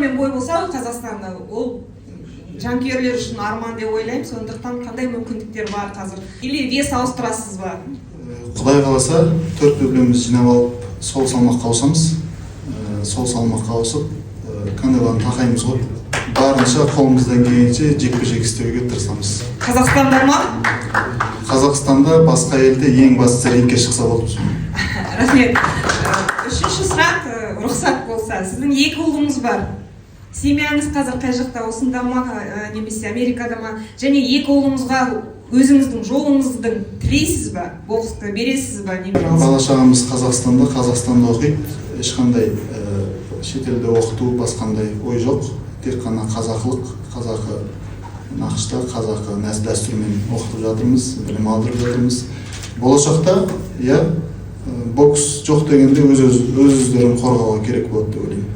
мен бой болса Қазақстанда, ол жанкүйерлер үшін арман деп ойлаймын. Сондықтан қандай мүмкіндіктер бар қазір? Или вес ауыстырасыз ба? Құдай қаласа 4 дүблеміз жинап алып, сол салмаққа ауысамыз. Сол салмаққа ауысып, Канелоны тақаймыз ғой. Барынша қолымыздан келгенше жекпе-жек істеуге тырысамыз. Қазақстанда ма? Қазақстанда, басқа елде ең бастысы рингке шықса болды. Рахмет. Үшінші сұрақ, рұқсат болса, сіздің 2 ұлыңыз бар. Семьяңыз қазір қай жақта, осында ма, немесе Америкада ма? Және 2 ұлыңызға өзіңіздің жолыңыздың тілейсіз ба? Боксқа бересіз ба? Бала-шағамыз Қазақстанда оқиды. Ешқандай шетелде оқыту, басқандай ой жоқ. Тек қана қазақылық, қазақы нақышта, қазақы дәстүрмен оқытып жатырмыз, білім алдырып жатырмыз. Болашақта, бокс жоқ дегенде өз-өздерін қорғауға керек болады деп ойлаймын.